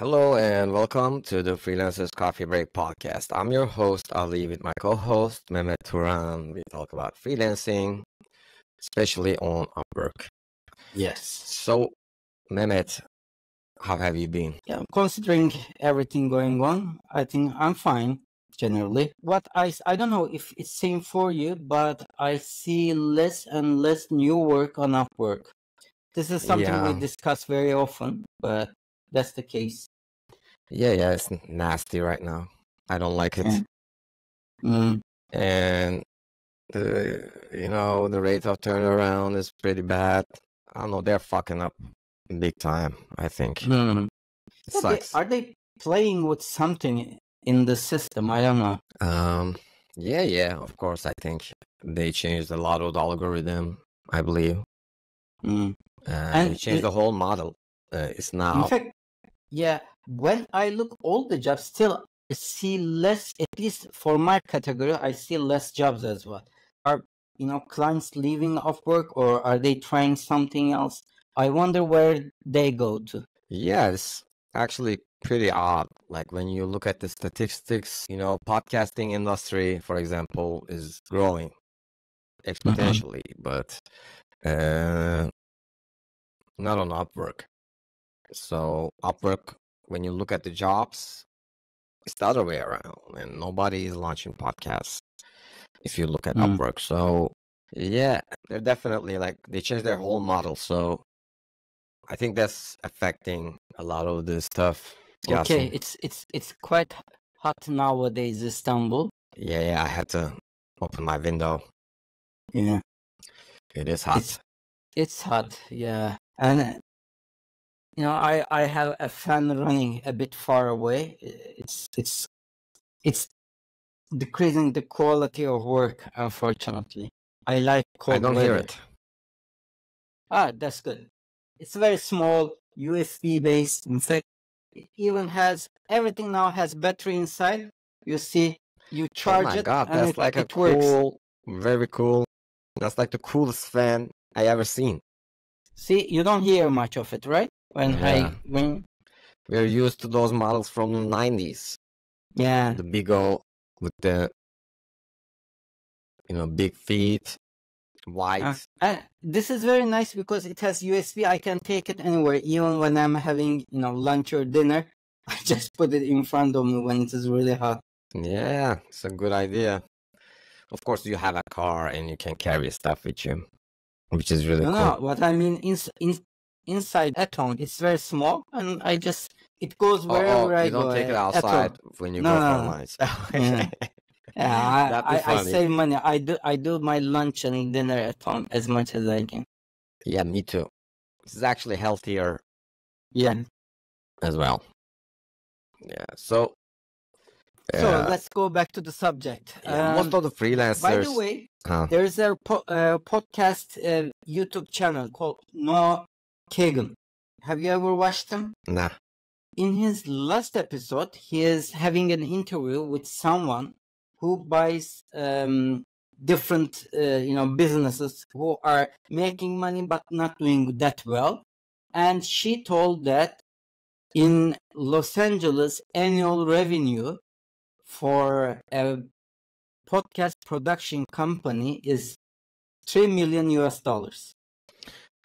Hello and welcome to the Freelancers Coffee Break podcast. I'm your host, Ali, with my co-host, Mehmet Turan. We talk about freelancing, especially on Upwork. Yes. So, Mehmet, how have you been? Yeah, considering everything going on, I think I'm fine generally. What I don't know if it's same for you, but I see less and less new work on Upwork. This is something we Yeah, discuss very often, but that's the case. yeah, it's nasty right now. I don't like Yeah. it. Mm. And, the rate of turnaround is pretty bad. I don't know, they're fucking up big time, I think. Mm. It Yeah, sucks. are they playing with something in the system? I don't know. Yeah, of course, I think they changed a lot of the algorithm, I believe. Mm. They And changed the whole model. It's in now, fact, yeah, when I look all the jobs, still I see less, at least for my category, I see less jobs as well. Are, clients leaving Upwork or are they trying something else? I wonder where they go to. yeah, it's actually pretty odd. Like when you look at the statistics, podcasting industry, for example, is growing exponentially, but uh, not on Upwork. So Upwork, when you look at the jobs, it's the other way around, and nobody is launching podcasts if you look at Mm. Upwork. So yeah, they're definitely like they changed their whole model. So I think that's affecting a lot of the stuff. Okay, Yasin. it's quite hot nowadays, Istanbul. Yeah, I had to open my window. Yeah, It is hot. it's hot. Yeah, and I have a fan running a bit far away. It's decreasing the quality of work, unfortunately. I like I cold don't hear weather. it. That's good. It's very small, USB based. In fact, it even has everything now has battery inside. You see, you Oh charge my it God, and that's like a it works. cool, very cool. That's like the coolest fan I ever seen. See, you don't hear much of it, right? Yeah, When we're used to those models from the 90s. yeah. The big O with the, big feet, white. This is very nice because it has USB. I can take it anywhere, even when I'm having, lunch or dinner. I just put it in front of me when it is really hot. Yeah, it's a good idea. Of course, you have a car and you can carry stuff with you, which is really No, cool. what I mean inside at home, it's very small, and it goes wherever I You don't go take it at outside home. when you No, go no, for no. lunch. Yeah, yeah. That'd be I funny. save money. I do my lunch and dinner at home as much as I can. Yeah, me too. This is actually healthier Yeah. as well. Yeah. So, So let's go back to the subject. most of the By the freelancers, way, huh? there is a podcast YouTube channel called No Kagan. Have you ever watched him? Nah. In his last episode, he is having an interview with someone who buys different businesses who are making money but not doing that well. And she told that in Los Angeles, annual revenue for a podcast production company is $3 million US.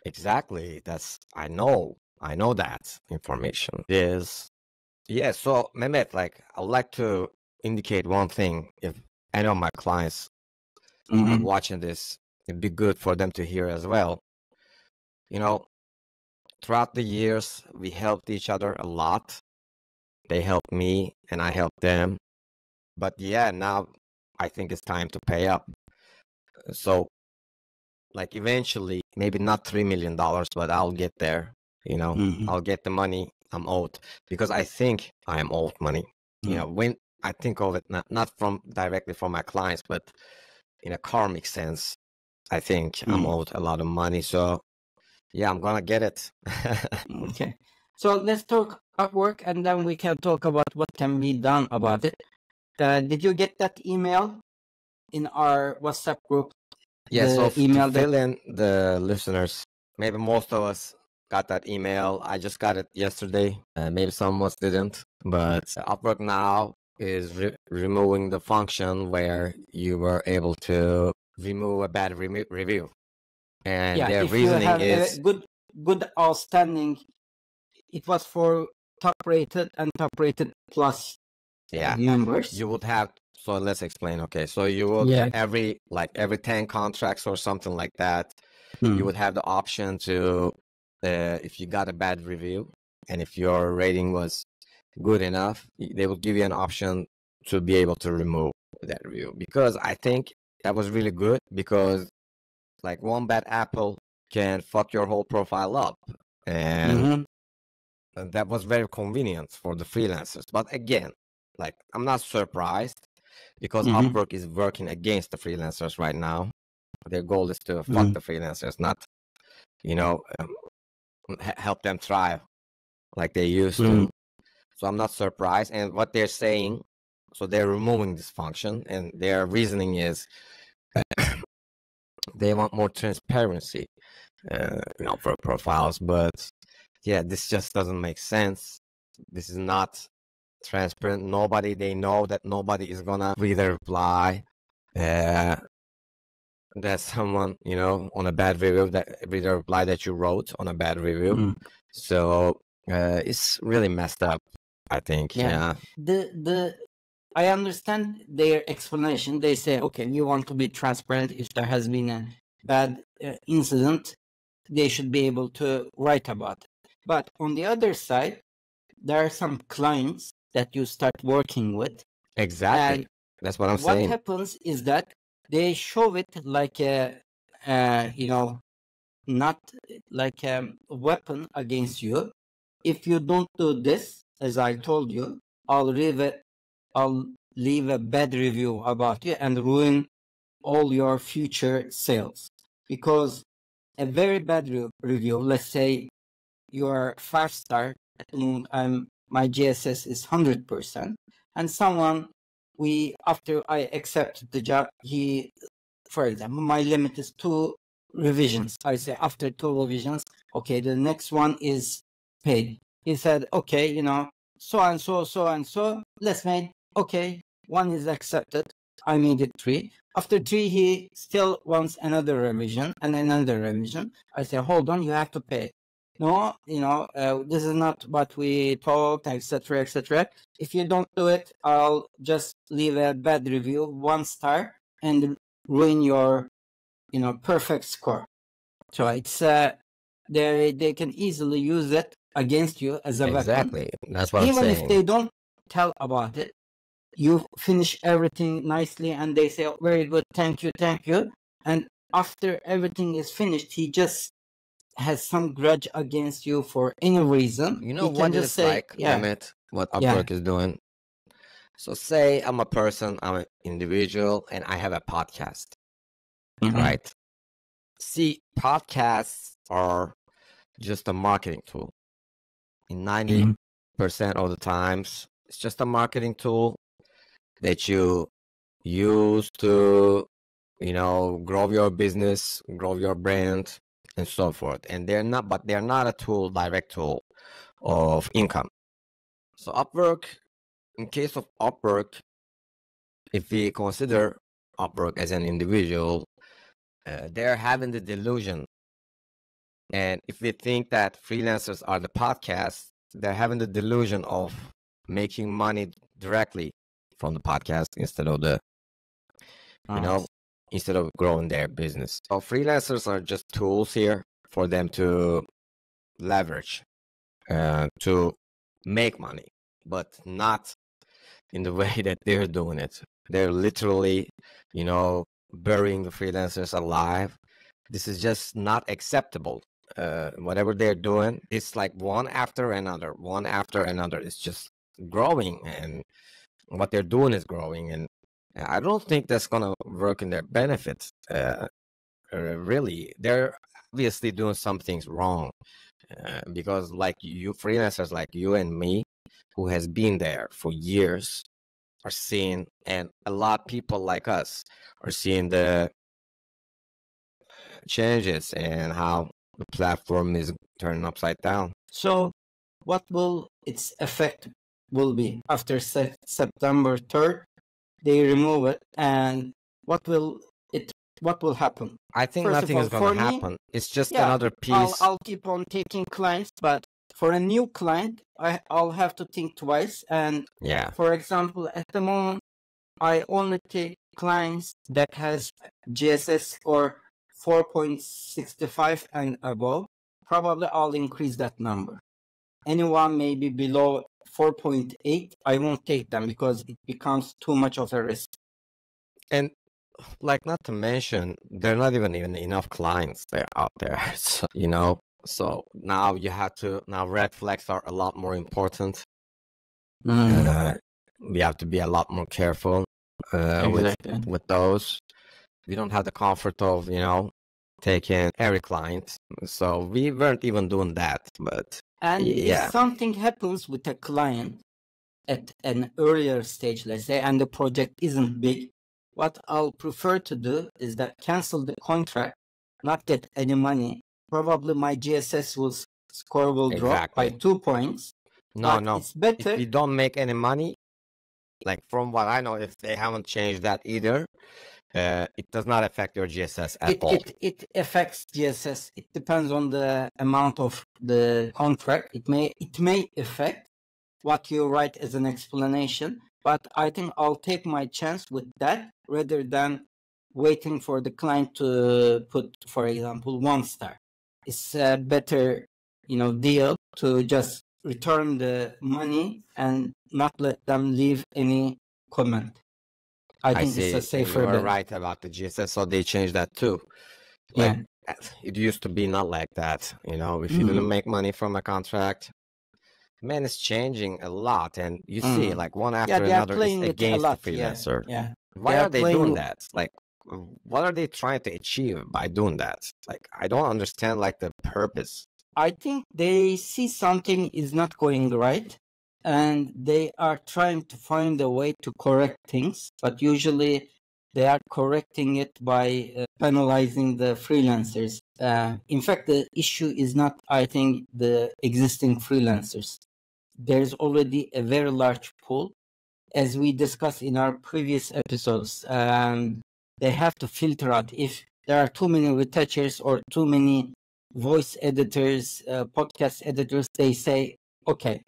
Exactly. I know that information is, yeah. So, Mehmet, like, I would like to indicate one thing. If any of my clients are watching this, it'd be good for them to hear as well. Throughout the years, we helped each other a lot. They helped me and I helped them. But yeah, now I think it's time to pay up. So, like, eventually, maybe not $3 million, but I'll get there. I'll get the money I'm owed because I think I am owed money. When I think of it, not from directly from my clients, but in a karmic sense, I think I'm owed a lot of money. So, yeah, I'm gonna get it. Okay. So let's talk Upwork and then we can talk about what can be done about it. Did you get that email in our WhatsApp group? Yeah, so The to email fill in the listeners, maybe most of us got that email. I just got it yesterday. Maybe some of us didn't, but Upwork now is removing the function where you were able to remove a bad review. And Yeah, their if you reasoning have a is, good outstanding, it was for top rated and top rated plus yeah, members. you would have, so let's explain. Okay, so you would, Yeah. every 10 contracts or something like that, Hmm. you would have the option to, if you got a bad review and if your rating was good enough, they will give you an option to be able to remove that review. Because I think that was really good, because like one bad apple can fuck your whole profile up. And that was very convenient for the freelancers. But again, like, I'm not surprised, because Upwork is working against the freelancers right now. Their goal is to fuck the freelancers, not, help them thrive like they used to. So I'm not surprised. And what they're saying, so they're removing this function, and their reasoning is they want more transparency, for profiles. But yeah, this just doesn't make sense. This is not transparent. They know that nobody is gonna read a reply. That someone, on a bad review, that read a reply that you wrote on a bad review. So it's really messed up, I think. Yeah. I understand their explanation. They say, okay, we want to be transparent. If there has been a bad incident, they should be able to write about it. But on the other side, there are some clients that you start working with. Exactly. That's what I'm saying. What happens is that they show it like a, not like a weapon against you. If you don't do this, as I told you, I'll leave a bad review about you and ruin all your future sales. Because a very bad review, let's say you are 5-star, my GSS is 100%, and someone, after I accept the job, for example, my limit is 2 revisions. I say after 2 revisions, okay, the next one is paid. He said, okay, so and so, let's make, okay, 1 is accepted. I made it 3. After 3, he still wants another revision and another revision. I say, hold on, you have to pay. No, this is not what we talked, etc., etc. If you don't do it, I'll just leave a bad review, 1 star, and ruin your, perfect score. So it's they can easily use it against you as a weapon. Exactly. That's what I'm Even saying. if they don't tell about it, you finish everything nicely, and they say, oh, very good, thank you. And after everything is finished, he just has some grudge against you for any reason. You know He what can just it's say, like, yeah, Mehmet, what Upwork is doing? So say I'm a person, I'm an individual, and I have a podcast, right? See, podcasts are just a marketing tool. In 90% of the times, it's just a marketing tool that you use to, grow your business, grow your brand, and so forth. And they're not a direct tool of income. So Upwork, in case of Upwork, if we consider Upwork as an individual, they're having the delusion. And if we think that freelancers are the podcast, they're having the delusion of making money directly from the podcast instead of instead of growing their business. So freelancers are just tools here for them to leverage, to make money, but not in the way that they're doing it. They're literally, burying the freelancers alive. This is just not acceptable. Whatever they're doing, it's like one after another. It's just growing, and what they're doing is growing. And I don't think that's gonna work in their benefit. Really, they're obviously doing some things wrong, because like you freelancers, like you and me, who has been there for years, are seeing, and a lot of people like us are seeing the changes and how the platform is turned upside down. So what will its effect will be after September 3rd? They remove it, and what will happen? I think First of nothing all, is gonna for me, happen. It's just yeah, another piece. I'll keep on taking clients, but for a new client, I'll have to think twice. And Yeah, for example, at the moment, I only take clients that has GSS or 4.65 and above. Probably I'll increase that number. Anyone maybe below 4.8, I won't take them because it becomes too much of a risk. and like not to mention, there are not even enough clients there out there. So, so now you have to red flags are a lot more important. We have to be a lot more careful Exactly. with those. We don't have the comfort of taking every client, so we weren't even doing that. But And yeah, if something happens with a client at an earlier stage, let's say, and the project isn't big, what I'll prefer to do is that cancel the contract, not get any money. Probably my GSS score will drop by exactly. 2 points. No, But it's better. if you don't make any money, like from what I know, if they haven't changed that either, it does not affect your GSS at all. It affects GSS. It depends on the amount of the contract. It may affect what you write as an explanation, but I think I'll take my chance with that rather than waiting for the client to put, for example, 1 star. It's a better, deal to just return the money and not let them leave any comment. I think see. it's a safer You are bet. right about the GSS, so they changed that too. Like Yeah. it used to be not like that. If you didn't make money from a contract, man, it's changing a lot, and you see like one after they are another is playing it a against lot. the freelancer. Yeah. Why They are are they doing playing- that? Like, what are they trying to achieve by doing that? Like, I don't understand like the purpose. I think they see something is not going right, and they are trying to find a way to correct things, but usually they are correcting it by penalizing the freelancers. In fact, the issue is not, I think, the existing freelancers. There's already a very large pool. As we discussed in our previous episodes, they have to filter out if there are too many retouchers or too many voice editors, podcast editors. They say, okay,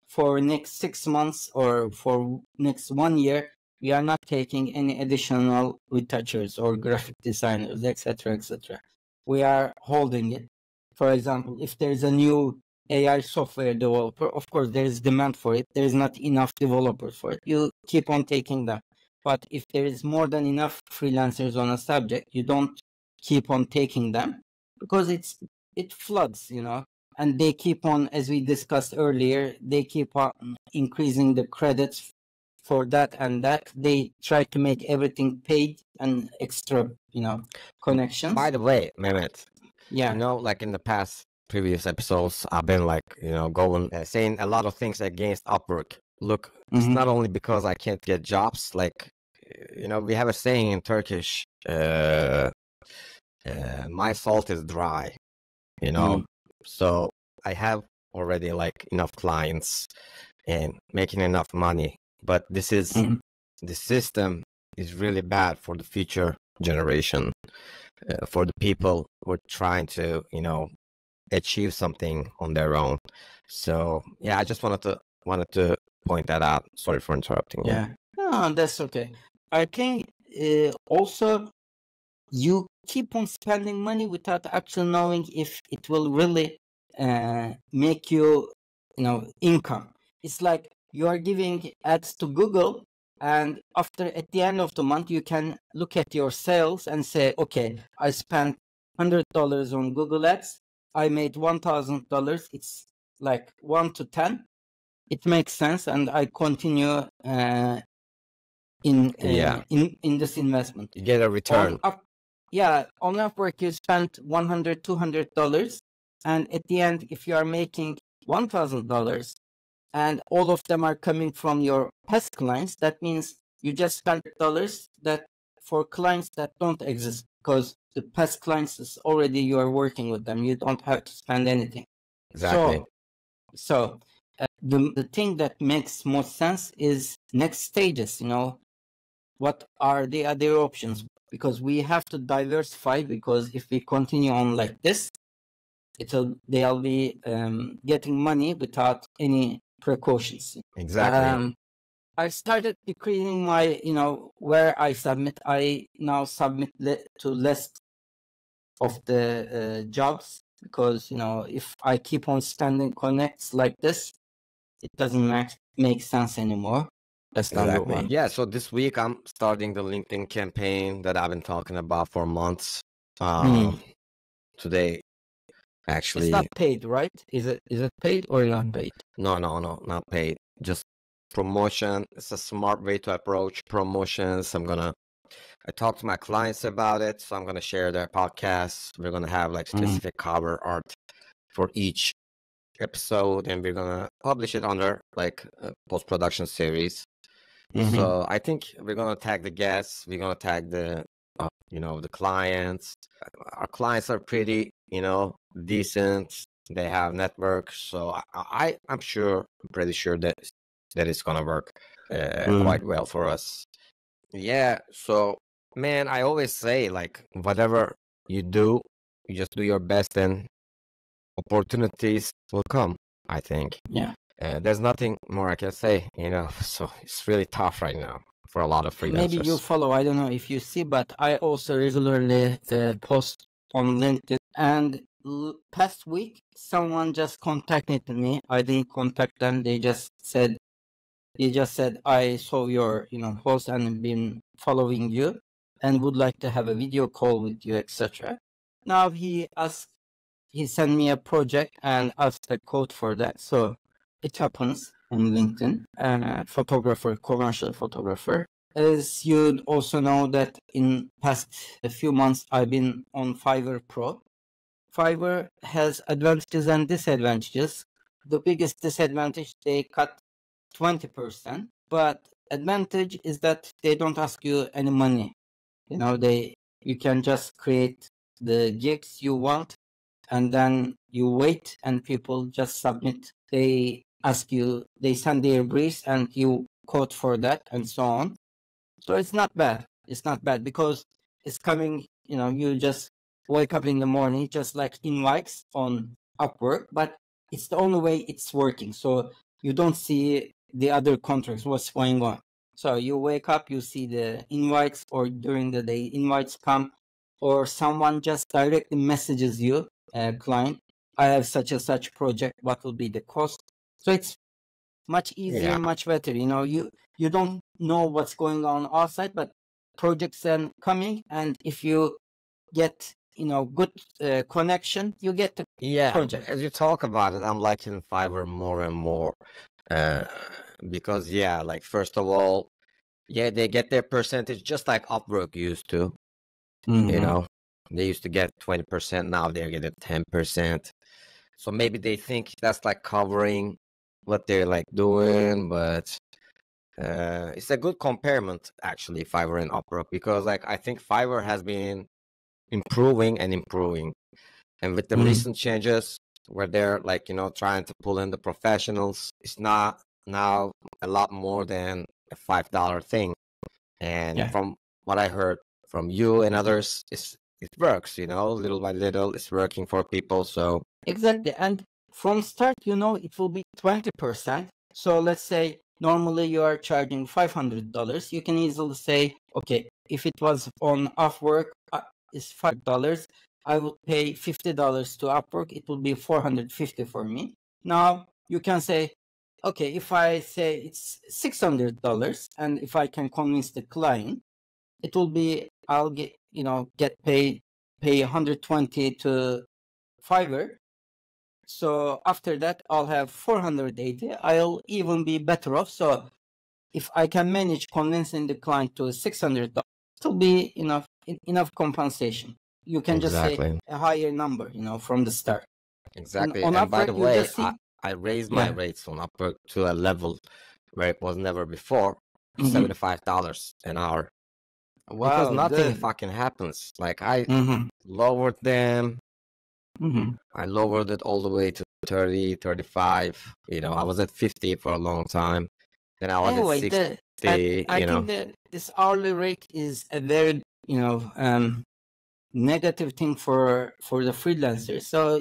for next 6 months or for next 1 year, we are not taking any additional retouchers or graphic designers, etc., etc. We are holding it. For example, if there's a new AI software developer, of course, there is demand for it. There is not enough developers for it. You keep on taking them. But if there is more than enough freelancers on a subject, you don't keep on taking them because it floods, and they keep on, as we discussed earlier, they keep on increasing the credits for that and that. They try to make everything paid and extra, connections. By the way, Mehmet, Yeah. like in the past previous episodes, I've been like, going saying a lot of things against Upwork. Look, it's not only because I can't get jobs. Like, we have a saying in Turkish, my salt is dry, so I have already like enough clients and making enough money, but this is the system is really bad for the future generation, for the people who are trying to achieve something on their own. So yeah, I just wanted to point that out. Sorry for interrupting you. Yeah, no, that's okay. I think also you keep on spending money without actually knowing if it will really make you, income. It's like you are giving ads to Google, and at the end of the month, you can look at your sales and say, okay, I spent $100 on Google Ads. I made $1,000. It's like 1 to 10. It makes sense, and I continue in this investment. You get a return. On Upwork you spent $100, $200, and at the end, if you are making $1,000, and all of them are coming from your past clients, that means you just spent dollars that for clients that don't exist, because the past clients is already you are working with them. You don't have to spend anything. Exactly. So the thing that makes most sense is next stages. What are the other options? Because we have to diversify. Because if we continue on like this, they'll be getting money without any precautions. Exactly. I started decreasing my, where I submit. I now submit to less of the jobs, because if I keep on standing connects like this, it doesn't make sense anymore. That's number Exactly. one. Yeah. So this week I'm starting the LinkedIn campaign that I've been talking about for months. Today, It's actually, not paid, right? Is it paid or not paid? no, not paid. Just promotion. It's a smart way to approach promotions. I talked to my clients about it, so I'm gonna share their podcasts. We're gonna have like specific cover art for each episode, and we're gonna publish it under like a post-production series. So I think we're gonna tag the guests. We're gonna tag the clients. Our clients are pretty, decent. They have networks, so I'm pretty sure that it's gonna work quite well for us. Yeah. So, man, I always say like whatever you do, you just do your best, and opportunities will come. I think. Yeah. There's nothing more I can say, so it's really tough right now for a lot of Maybe you freelancers. follow, I don't know if you see, but I also regularly post on LinkedIn. And past week, someone just contacted me. I didn't contact them. They just said, I saw your, post and been following you and would like to have a video call with you, etc. Now he sent me a project and asked a code for that. So it happens on LinkedIn. Photographer, commercial photographer. As you also know that in past a few months, I've been on Fiverr Pro. Fiverr has advantages and disadvantages. The biggest disadvantage, they cut 20%, but advantage is that they don't ask you any money. You can just create the gigs you want, and then you wait and people just submit. They send their briefs and you code for that and so on. So it's not bad. It's not bad because it's coming, you just wake up in the morning, just like invites on Upwork, but it's the only way it's working. So you don't see the other contracts, what's going on. So you wake up, you see the invites, or during the day invites come, or someone just directly messages you, client, I have such and such project, what will be the cost? So it's much easier, Yeah. much better. You don't know what's going on outside, but projects are coming, and if you get good connection, you get the project. As you talk about it, I'm liking Fiverr more and more, because like first of all, they get their percentage just like Upwork used to. They used to get 20%, now they're getting 10%. So maybe they think that's like covering what they're like doing, but it's a good comparison actually, Fiverr and Upwork, because like I think Fiverr has been improving and improving, and with the recent changes where they're like trying to pull in the professionals, it's not now a lot more than a $5 thing. And from what I heard from you and others, it works, little by little, it's working for people. So exactly. And from start, it will be 20%. So let's say normally you are charging $500. You can easily say, okay, if it was on Upwork, it's $5. I will pay $50 to Upwork. It will be $450 for me. Now you can say, okay, if I say it's $600, and if I can convince the client, it will be, I'll get paid, pay 120 to Fiverr. So after that, I'll have 480. I'll even be better off. So if I can manage convincing the client to $600, it'll be enough compensation. You can just say a higher number, from the start. Exactly. On And by Upwork, the you way, just see, I raised my rates on Upwork to a level where it was never before, $75 an hour. because Wow, nothing good. fucking happens. Like I Mm-hmm. lowered them. Mm-hmm. I lowered it all the way to 30, 35. You know, I was at 50 for a long time. Then I was at Anyway, 60, I you know. think that this hourly rate is a very, negative thing for the freelancer. So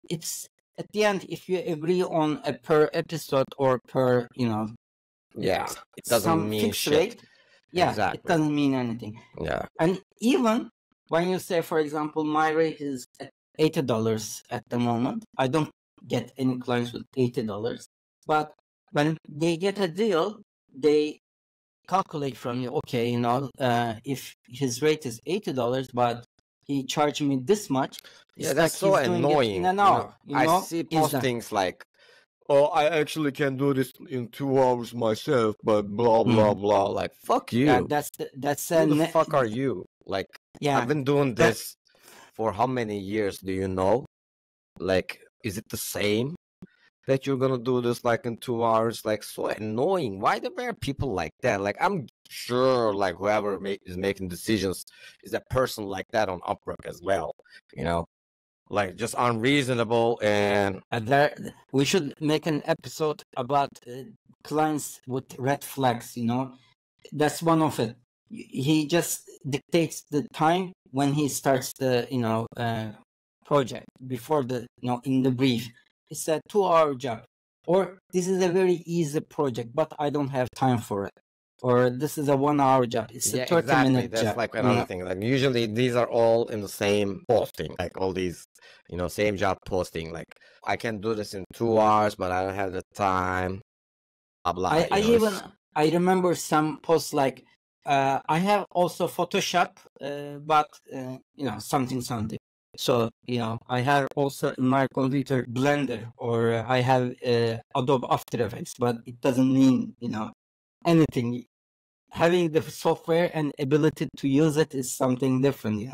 it's at the end, if you agree on a per episode or per, Yeah, it doesn't some mean fixed shit. rate, yeah, it Exactly. doesn't mean anything. Yeah. And even when you say, for example, my rate is at $80 at the moment, I don't get any clients with $80. But when they get a deal, they calculate from you, okay, if his rate is $80, but he charged me this much, Yeah, it's that's like so he's doing it in annoying. an You know, hour, I see is that? postings like, oh, I actually can do this in 2 hours myself, but blah, blah, Mhm. blah. Like, fuck Yeah, you. that's Who the fuck are you? Like, I've yeah, been doing that this for how many years, do you know? Like, is it the same that you're gonna do this like in 2 hours? Like, so annoying. Why do there are people like that? Like, I'm sure like whoever is making decisions is a person like that on Upwork as well. You know, like just unreasonable and there we should make an episode about clients with red flags. That's one of it. He just dictates the time when he starts the project before the in the brief. It's a 2-hour job, or this is a very easy project, but I don't have time for it, or this is a 1-hour job. It's a yeah, 30 exactly. minute That's job. like another thing. Like usually these are all in the same posting, like all these, same job posting. Like I can do this in 2 hours, but I don't have the time. Blah blah. I even I remember some posts like I have also Photoshop, but something. So I have also in my computer Blender, or I have Adobe After Effects, but it doesn't mean anything. Having the software and ability to use it is something different.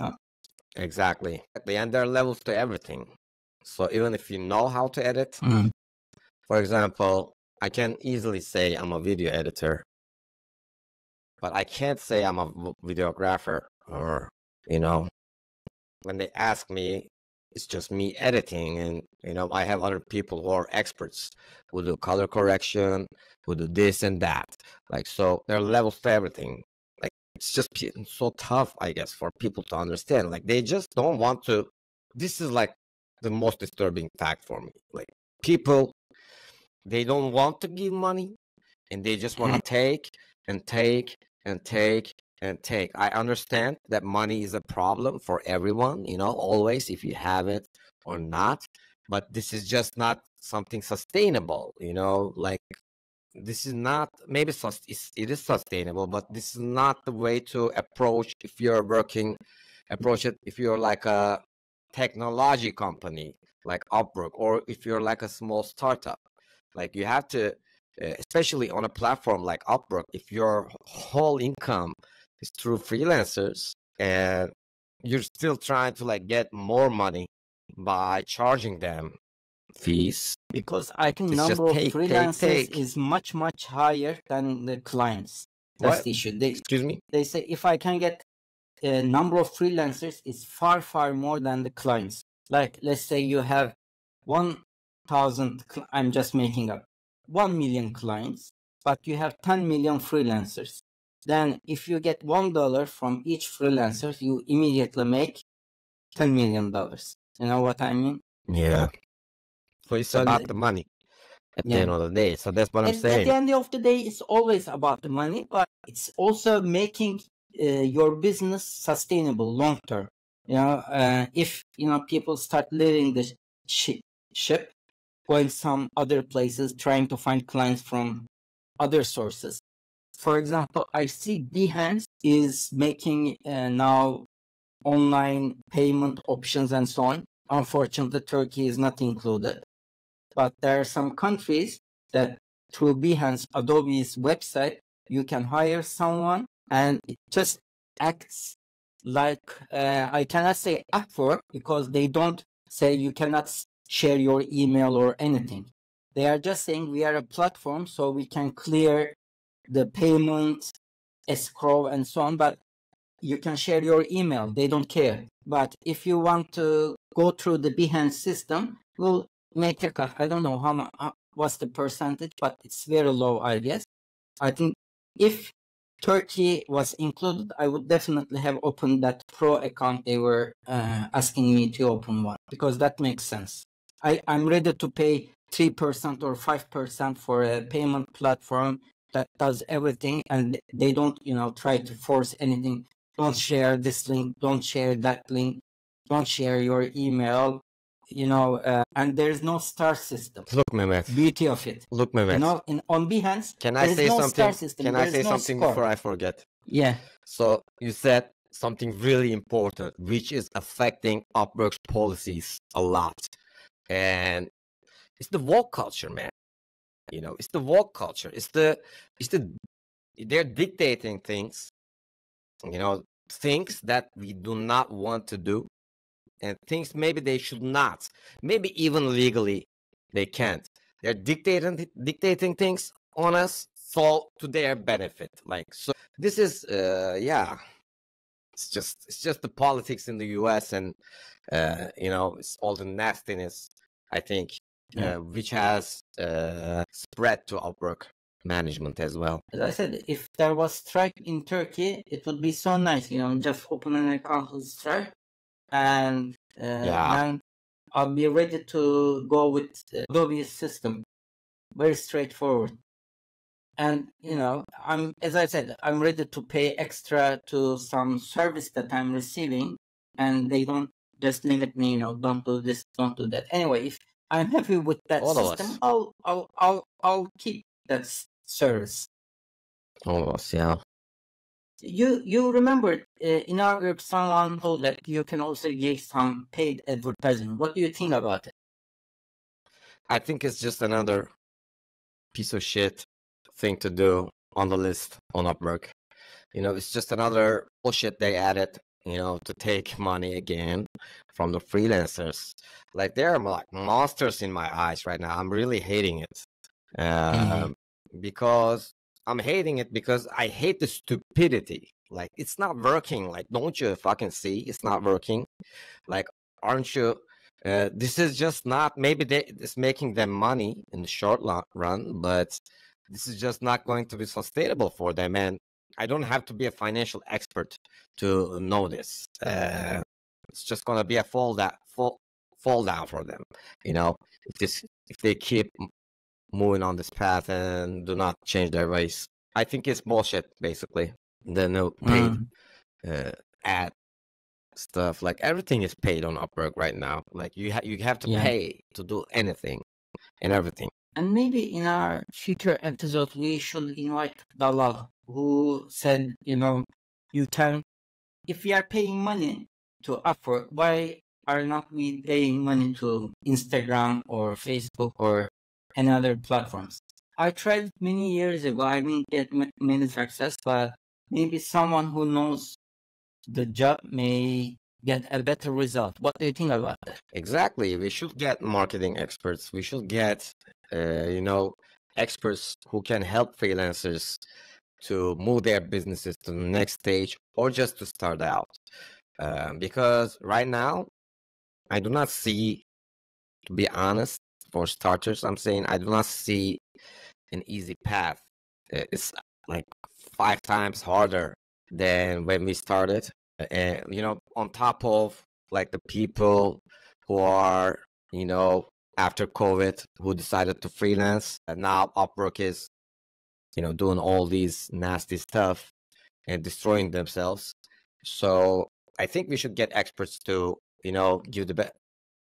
Exactly. And there are levels to everything. So even if you know how to edit, Mm. for example, I can easily say I'm a video editor, but I can't say I'm a videographer. Or, when they ask me, it's just me editing. And, I have other people who are experts who do color correction, who do this and that. Like, so there are levels to everything. Like, it's just so tough, I guess, for people to understand. Like, they just don't want to. This is like the most disturbing fact for me. Like, people, they don't want to give money and they just want to take and take and take and take. I understand that money is a problem for everyone, always, if you have it or not. But this is just not something sustainable, like this is not, maybe it is sustainable, but this is not the way to approach if you're approach it if you're like a technology company like Upwork, or if you're like a small startup. Like you have to, especially on a platform like Upwork, if your whole income is through freelancers and you're still trying to like get more money by charging them fees, Because I think it's just number of take, take, freelancers take. is much higher than the clients. That's What? the issue. Excuse me? They say if I can get a number of freelancers is far more than the clients. Like let's say you have 1,000. I'm just making up 1 million clients, but you have 10 million freelancers. Then if you get $1 from each freelancer, you immediately make $10 million. You know what I mean? Yeah. So it's So about the money at the yeah. end of the day. So that's what I'm At the saying. end of the day, it's always about the money, but it's also making your business sustainable long term. If people start leaving the ship, going some other places, trying to find clients from other sources. For example, I see Behance is making now online payment options and so on. Unfortunately, Turkey is not included. But there are some countries that through Behance, Adobe's website, you can hire someone and it just acts like, I cannot say Upwork because they don't say you cannot share your email or anything. They are just saying we are a platform so we can clear the payment, escrow and so on. But you can share your email. They don't care. But if you want to go through the Behance system, we'll make a cut. I don't know how much, what's the percentage, but it's very low, I guess. I think if Turkey was included, I would definitely have opened that pro account they were asking me to open one, because that makes sense. I'm ready to pay 3% or 5% for a payment platform that does everything, and they don't, try to force anything. Don't share this link, don't share that link, don't share your email, and there's no star system. Look, Mehmet. Beauty of it. Look, Mehmet. On Behance, Can I there's say no something? star system. Can I There's say no something score. before I forget? Yeah. So you said something really important, which is affecting Upwork's policies a lot. And it's the woke culture, man. It's the woke culture. They're dictating things, things that we do not want to do, and things maybe they should not. Maybe even legally they can't. They're dictating things on us for to their benefit. So this is it's just the politics in the US, and it's all the nastiness, I think, which has spread to Upwork management as well. As I said, if there was strike in Turkey, it would be so nice, just open an account with strike, and then I'll be ready to go with Adobe's system. Very straightforward. And, as I said, I'm ready to pay extra to some service that I'm receiving, and they don't just limit me, don't do this, don't do that. Anyway, if I'm happy with that system, I'll keep that service. All of us, yeah. You remember in our group, someone told that you can also give some paid advertising. What do you think about it? I think it's just another piece of shit thing to do on the list on Upwork. It's just another bullshit they added, to take money again from the freelancers. Like, they're like monsters in my eyes right now. I'm really hating it. Because I'm hating it because I hate the stupidity. Like, it's not working. Like, don't you fucking see it's not working? Like, aren't you? This is just not, maybe it's making them money in the short run, but this is just not going to be sustainable for them. And I don't have to be a financial expert to know this. It's just going to be a fall down for them. If they keep moving on this path and do not change their ways. I think it's bullshit, basically. The no paid ad stuff. Like, everything is paid on Upwork right now. Like, you have to pay to do anything and everything. And maybe in our future episode, we should invite Dalal, who said, you can, if we are paying money to Upwork, why are not we paying money to Instagram or Facebook or any other platforms? I tried many years ago. I didn't get many success, but maybe someone who knows the job may get a better result. What do you think about that? Exactly. We should get marketing experts. We should get, experts who can help freelancers to move their businesses to the next stage, or just to start out. Because right now, I do not see, to be honest, for starters, I'm saying I do not see an easy path. It's like 5 times harder than when we started. And, on top of like the people who are, after COVID, who decided to freelance, and now Upwork is, doing all these nasty stuff and destroying themselves. So I think we should get experts to,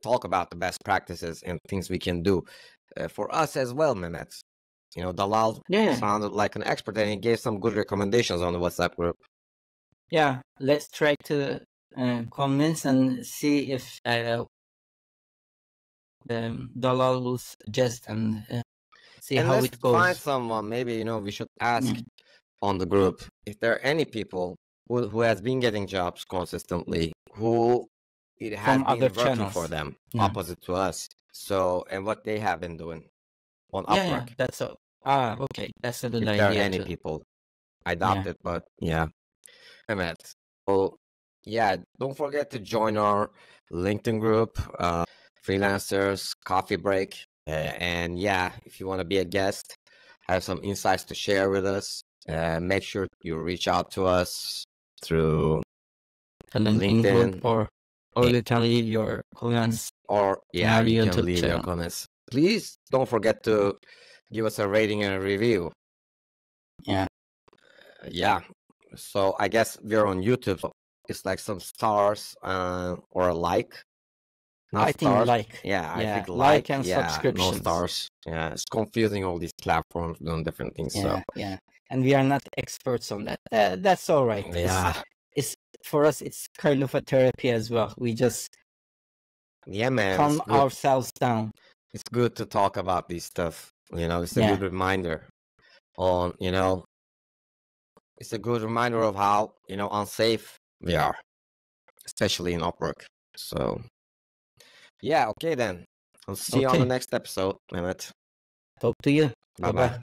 talk about the best practices and things we can do for us as well, Mehmet. Dalal sounded like an expert, and he gave some good recommendations on the WhatsApp group. Yeah, let's try to convince and see if Dalal will suggest, and see how it goes. Find someone. Maybe we should ask on the group if there are any people who has been getting jobs consistently, who it has been working channels for them, opposite to us. So, and what they have been doing on Upwork. That's all. Okay, that's a good idea. If there are any people, I doubt it, but yeah. Mehmet, yeah, don't forget to join our LinkedIn group, Freelancers Coffee Break. And yeah, if you want to be a guest, have some insights to share with us, make sure you reach out to us through LinkedIn, or literally your comments. or yeah, you can YouTube leave your channel. comments. Please don't forget to give us a rating and a review. Yeah. Yeah. So I guess we're on YouTube. So it's like some stars or a like. Not I think stars. like. Yeah, I think like and yeah, no subscriptions. stars. Yeah, it's confusing, all these platforms doing different things. Yeah, So yeah. And we are not experts on that. That's all right. yeah, It's for us. It's kind of a therapy as well. We just yeah, man, calm ourselves down. It's good to talk about this stuff. It's a Yeah. good reminder on, it's a good reminder of how, unsafe we are, especially in Upwork. So, yeah, okay then. I'll see you on the next episode, Mehmet. Talk to you. Bye-bye.